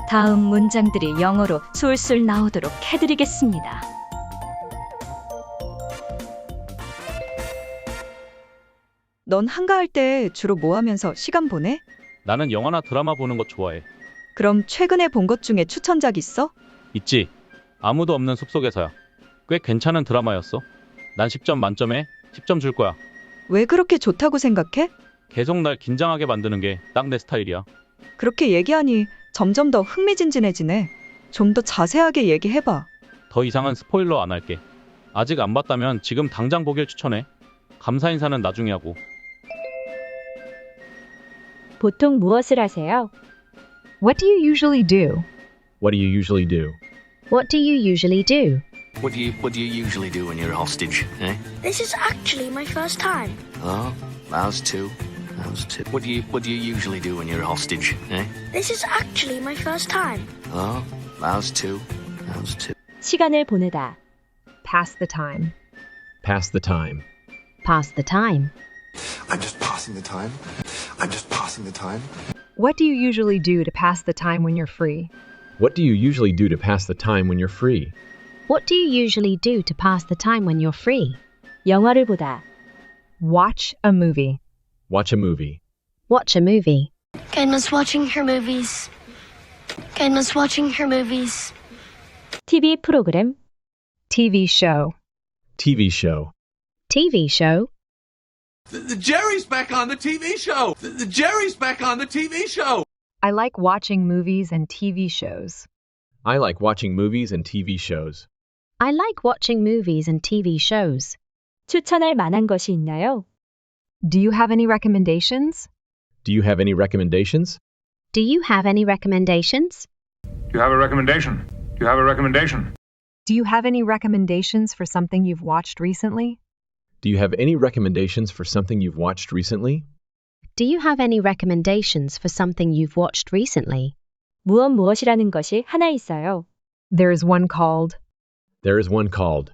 다음 문장들이 영어로 술술 나오도록 해드리겠습니다. 넌 한가할 때 주로 뭐 하면서 시간 보내? 나는 영화나 드라마 보는 거 좋아해. 그럼 최근에 본 것 중에 추천작 있어? 있지. 아무도 없는 숲속에서'야. 꽤 괜찮은 드라마였어. 난 10점 만점에 10점 줄 거야. 왜 그렇게 좋다고 생각해? 계속 날 긴장하게 만드는 게 딱 내 스타일이야. 그렇게 얘기하니 점점 더 흥미진진해지네. 좀 더 자세하게 얘기해봐. 더 이상은 스포일러 안 할게. 아직 안 봤다면 지금 당장 보길 추천해. 감사인사는 나중에 하고. 보통 무엇을 하세요? What do you usually do? What do you usually do? What do you usually do? What do you usually do when you're hostage, eh? This is actually my first time. Oh, ours too. Ours too. What do you usually do when you're hostage, eh? This is actually my first time. Oh, ours too. Ours too. 시간을 보내다. Pass the time. Pass the time. Pass the time. I'm just passing the time. I'm just passing the time. What do you usually do to pass the time when you're free? What do you usually do to pass the time when you're free? What do you usually do to pass the time when you're free? 영화를 보다. Watch a movie. Watch a movie. Watch a movie. Kendall's watching her movies. Kendall's watching her movies. TV 프로그램. TV show. TV show. TV show. The Jerry's back on the TV show! The Jerry's back on the TV show! I like watching movies and TV shows. I like watching movies and TV shows. I like watching movies and TV shows. 추천할 만한 것이 있나요? Do you have any recommendations? Do you have any recommendations? Do you have any recommendations? Do you have a recommendation? Do you have a recommendation? Do you have any recommendations for something you've watched recently? Do you have any recommendations for something you've watched recently? Do you have any recommendations for something you've watched recently? 무엇이라는 것이 하나 있어요. There is one called. There is one called.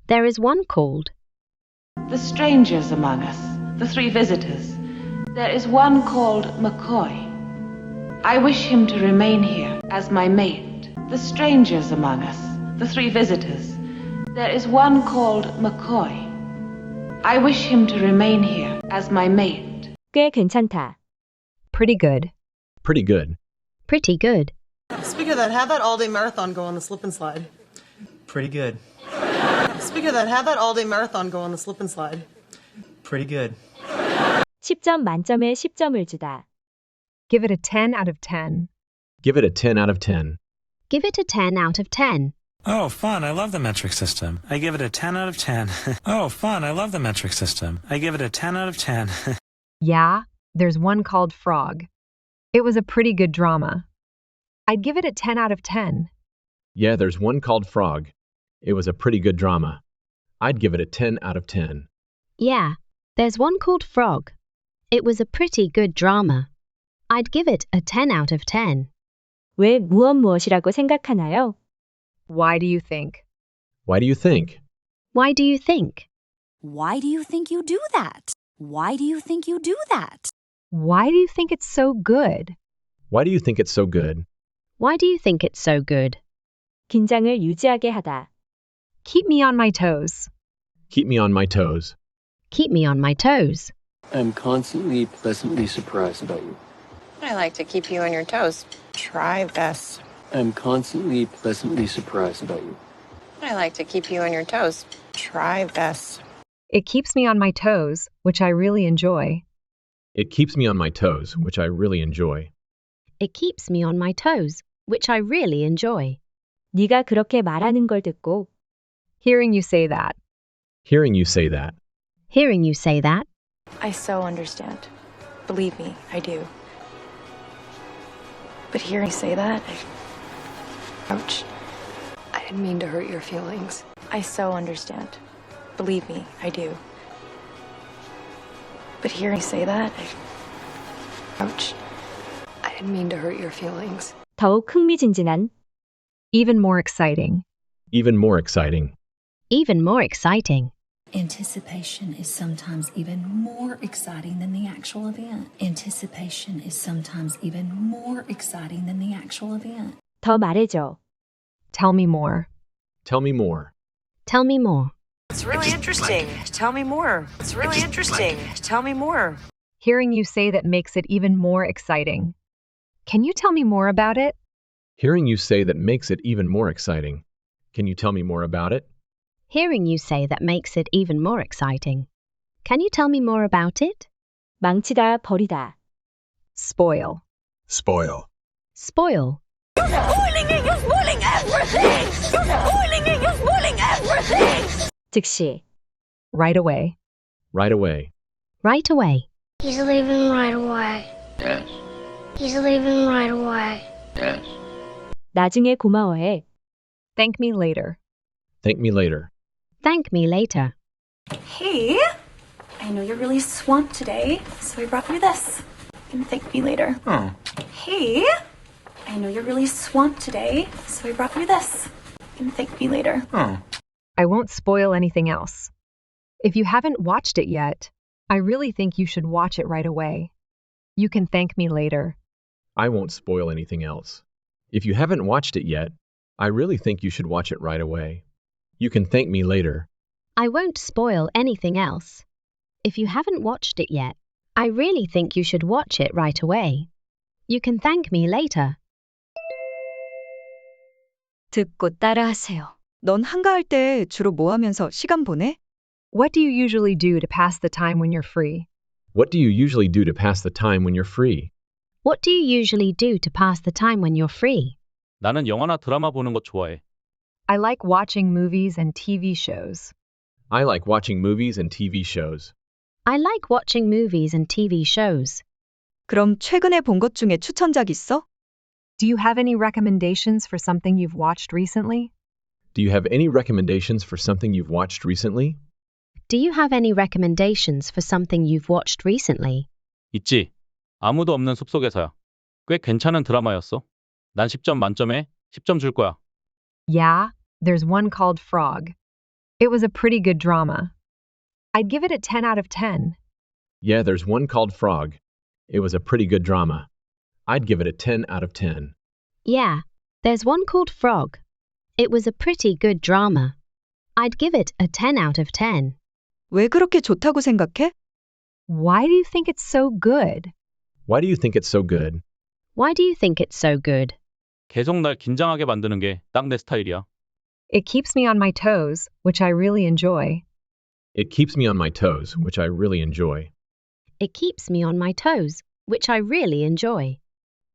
There is one called. The strangers among us, the three visitors. There is one called McCoy. I wish him to remain here as my mate. The strangers among us, the three visitors. There is one called McCoy. I wish him to remain here as my mate. 꽤 괜찮다. Pretty good. Pretty good. Pretty good. Speaking of that, how'd that all-day marathon go on the slip and slide? Pretty good. Speaking of that, how'd that all-day marathon go on the slip and slide? Pretty good. 10점 만점에 10점을 주다. Give it a 10 out of 10. Give it a 10 out of 10. Give it a 10 out of 10. Oh, fun. I love the metric system. I give it a 10 out of 10. Oh, fun. I love the metric system. I give it a 10 out of 10. Yeah, there's one called Frog. It was a pretty good drama. I'd give it a 10 out of 10. Yeah, there's one called Frog. It was a pretty good drama. I'd give it a 10 out of 10. Yeah, there's one called Frog. It was a pretty good drama. I'd give it a 10 out of 10. 왜 무엇이라고 생각하나요? Why do you think? Why do you think? Why do you think? Why do you think you do that? Why do you think you do that? Why do you think it's so good? Why do you think it's so good? Why do you think it's so good? 긴장을 유지하게 하다. Keep me on my toes. Keep me on my toes. Keep me on my toes. I'm constantly pleasantly surprised about you. I like to keep you on your toes. Try this. I'm constantly pleasantly surprised about you. I like to keep you on your toes. Try this. It keeps me on my toes, which I really enjoy. It keeps me on my toes, which I really enjoy. It keeps me on my toes, which I really enjoy. 네가 그렇게 말하는 걸 듣고 Hearing you say that. Hearing you say that. Hearing you say that. I so understand. Believe me, I do. But hearing you say that, ouch. I didn't mean to hurt your feelings. I so understand. Believe me, I do. But hearing you say that, ouch. I didn't mean to hurt your feelings. 더욱 흥미진진한 Even more exciting. Even more exciting. Even more exciting. Anticipation is sometimes even more exciting than the actual event. Anticipation is sometimes even more exciting than the actual event. 더 말해줘. Tell me more. Tell me more. Tell me more. It's really interesting. Tell me more. It's really interesting. Tell me more. Hearing you say that makes it even more exciting. Can you tell me more about it? Hearing you say that makes it even more exciting. Can you tell me more about it? Hearing you say that makes it even more exciting. Can you tell me more about it? 망치다, 버리다. Spoil. Spoil. Spoil. You're spoiling it! You're spoiling everything! You're spoiling it! You're spoiling everything! 즉시. Right away. Right away. Right away. He's leaving right away. Yes. He's leaving right away. Yes. 나중에 고마워해. Thank me later. Thank me later. Thank me later. Hey, I know you're really swamped today, so I brought you this. You can thank me later. Oh. Hey, I know you're really swamped today, so I brought you this. You can thank me later. Oh. I won't spoil anything else. If you haven't watched it yet, I really think you should watch it right away. You can thank me later. I won't spoil anything else. If you haven't watched it yet, I really think you should watch it right away. You can thank me later. I won't spoil anything else. If you haven't watched it yet, I really think you should watch it right away. You can thank me later. 듣고 따라하세요. 넌 한가할 때 주로 뭐 하면서 시간 보내? What do you usually do to pass the time when you're free? What do you usually do to pass the time when you're free? What do you usually do to pass the time when you're free? 나는 영화나 드라마 보는 거 좋아해. I like watching movies and TV shows. I like watching movies and TV shows. I like watching movies and TV shows. 그럼 최근에 본 것 중에 추천작 있어? Do you have any recommendations for something you've watched recently? Do you have any recommendations for something you've watched recently? Do you have any recommendations for something you've watched recently? 있지. 아무도 없는 숲속에서'야. 꽤 괜찮은 드라마였어. 난 10점 만점에 10점 줄 거야. Yeah, there's one called Frog. It was a pretty good drama. I'd give it a 10 out of 10. Yeah, there's one called Frog. It was a pretty good drama. I'd give it a 10 out of 10. Yeah, there's one called Frog. It was a pretty good drama. I'd give it a 10 out of 10. 왜 그렇게 좋다고 생각해? Why do you think it's so good? Why do you think it's so good? Why do you think it's so good? 계속 날 긴장하게 만드는 게 딱 내 스타일이야. It keeps me on my toes, which I really enjoy. It keeps me on my toes, which I really enjoy. It keeps me on my toes, which I really enjoy.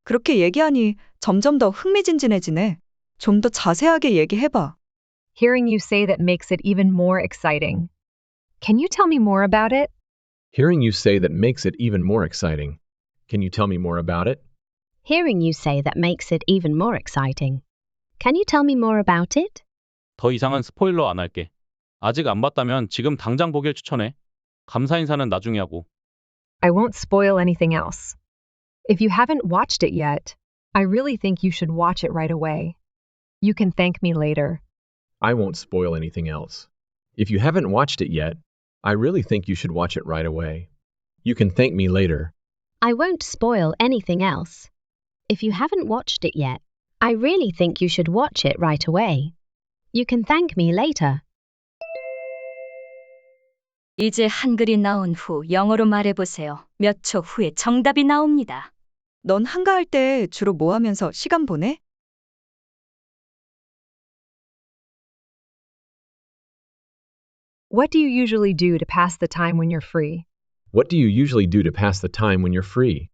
그렇게 얘기하니 점점 더 흥미진진해지네. 좀 더 자세하게 얘기해봐. Hearing you say that makes it even more exciting. Can you tell me more about it? Hearing you say that makes it even more exciting. Can you tell me more about it? Hearing you say that makes it even more exciting. Can you tell me more about it? 더 이상은 스포일러 안 할게. 아직 안 봤다면 지금 당장 보길 추천해. 감사인사는 나중에 하고. I won't spoil anything else. If you haven't watched it yet, I really think you should watch it right away. You can thank me later. I won't spoil anything else. If you haven't watched it yet, I really think you should watch it right away. You can thank me later. I won't spoil anything else. If you haven't watched it yet, I really think you should watch it right away. You can thank me later. 이제 한글이 나온 후 영어로 말해보세요. 몇 초 후에 정답이 나옵니다. 넌 한가할 때 주로 뭐 하면서 시간 보내? What do you usually do to pass the time when you're free? What do you usually do to pass the time when you're free?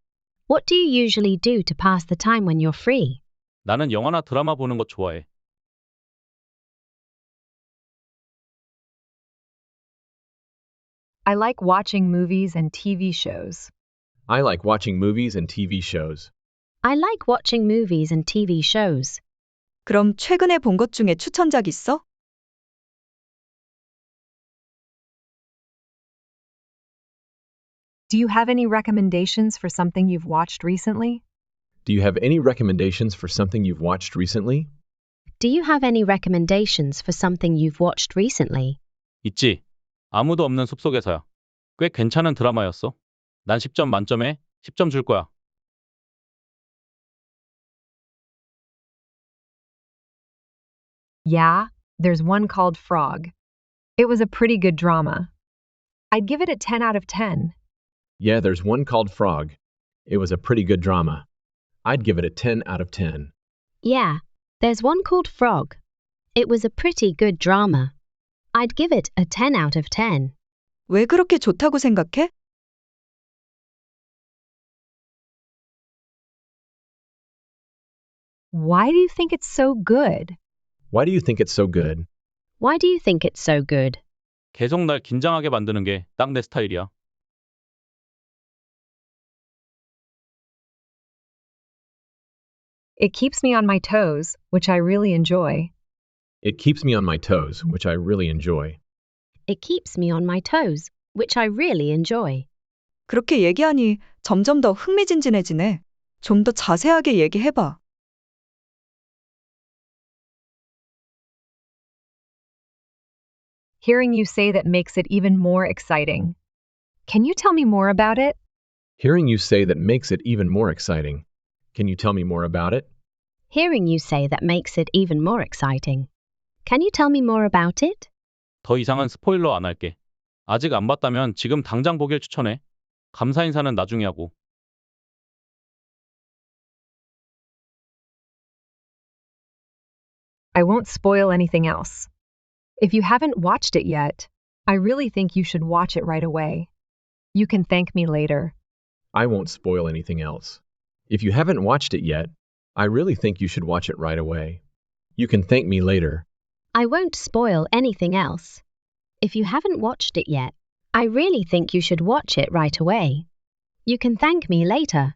What do you usually do to pass the time when you're free? 나는 영화나 드라마 보는 거 좋아해. I like watching movies and TV shows. I like watching movies and TV shows. I like watching movies and TV shows. 그럼 최근에 본 것 중에 추천작 있어? Do you have any recommendations for something you've watched recently? Do you have any recommendations for something you've watched recently? Do you have any recommendations for something you've watched recently? 있지. 아무도 없는 숲속에서야. 꽤 괜찮은 드라마였어. 난 10점 만점에 10점 줄 거야. Yeah, there's one called Frog. It was a pretty good drama. I'd give it a 10 out of 10. Yeah, there's one called Frog. It was a pretty good drama. I'd give it a 10 out of 10. Yeah, there's one called Frog. It was a pretty good drama. I'd give it a 10 out of 10. 왜 그렇게 좋다고 생각해? Why do you think it's so good? Why do you think it's so good? Why do you think it's so good? 계속 날 긴장하게 만드는 게 딱 내 스타일이야. It keeps me on my toes, which I really enjoy. It keeps me on my toes, which I really enjoy. It keeps me on my toes, which I really enjoy. 그렇게 얘기하니 점점 더 흥미진진해지네. 좀 더 자세하게 얘기해봐. Hearing you say that makes it even more exciting. Can you tell me more about it? Hearing you say that makes it even more exciting. Can you tell me more about it? Hearing you say that makes it even more exciting. Can you tell me more about it? 더 이상은 스포일러 안 할게. 아직 안 봤다면 지금 당장 보길 추천해. 감사인사는 나중에 하고. I won't spoil anything else. If you haven't watched it yet, I really think you should watch it right away. You can thank me later. I won't spoil anything else. If you haven't watched it yet, I really think you should watch it right away. You can thank me later. I won't spoil anything else. If you haven't watched it yet, I really think you should watch it right away. You can thank me later.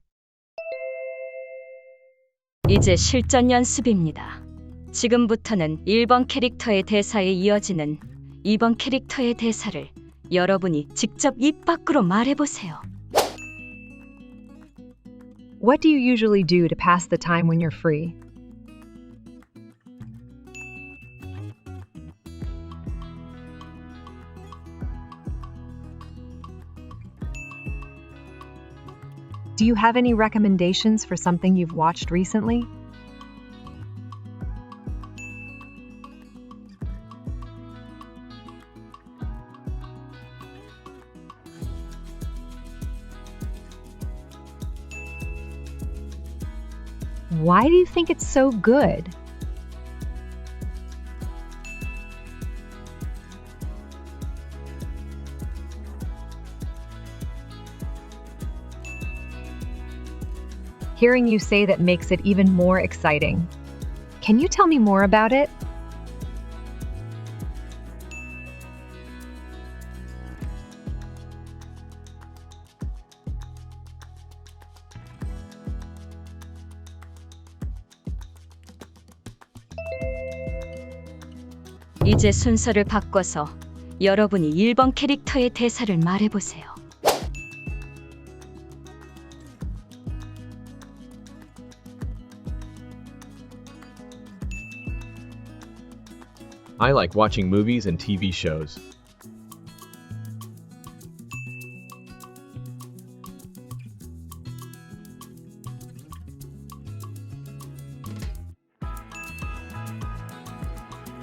이제 실전 연습입니다. 지금부터는 1번 캐릭터의 대사에 이어지는 2번 캐릭터의 대사를 여러분이 직접 입 밖으로 말해보세요. What do you usually do to pass the time when you're free? Do you have any recommendations for something you've watched recently? Why do you think it's so good? Hearing you say that makes it even more exciting. Can you tell me more about it? 이제 순서를 바꿔서 여러분이 1번 캐릭터의 대사를 말해보세요. I like watching movies and TV shows.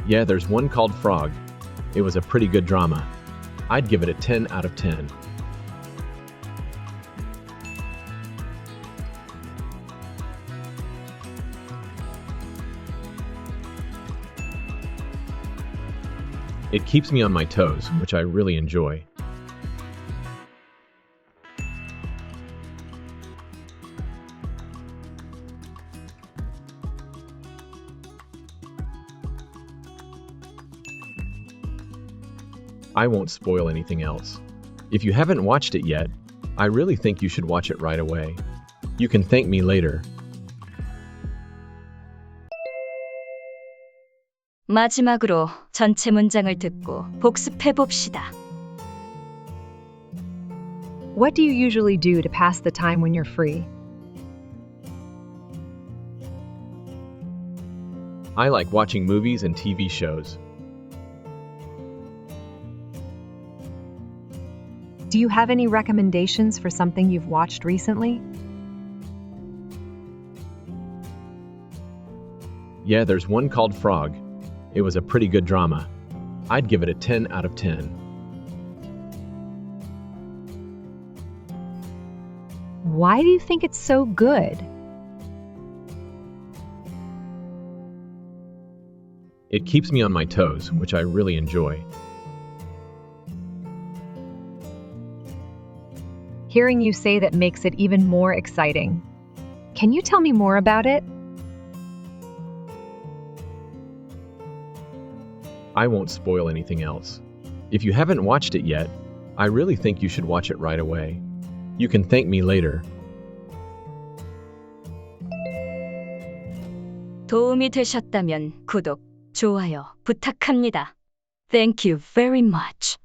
Yeah, there's one called Frog. It was a pretty good drama. I'd give it a 10 out of 10. It keeps me on my toes, which I really enjoy. I won't spoil anything else. If you haven't watched it yet, I really think you should watch it right away. You can thank me later. 마지막으로 전체 문장을 듣고 복습해 봅시다. What do you usually do to pass the time when you're free? I like watching movies and TV shows. Do you have any recommendations for something you've watched recently? Yeah, there's one called Frog. It was a pretty good drama. I'd give it a 10 out of 10. Why do you think it's so good? It keeps me on my toes, which I really enjoy. Hearing you say that makes it even more exciting. Can you tell me more about it? I won't spoil anything else. If you haven't watched it yet, I really think you should watch it right away. You can thank me later. 도움이 되셨다면 구독, 좋아요 부탁합니다. Thank you very much.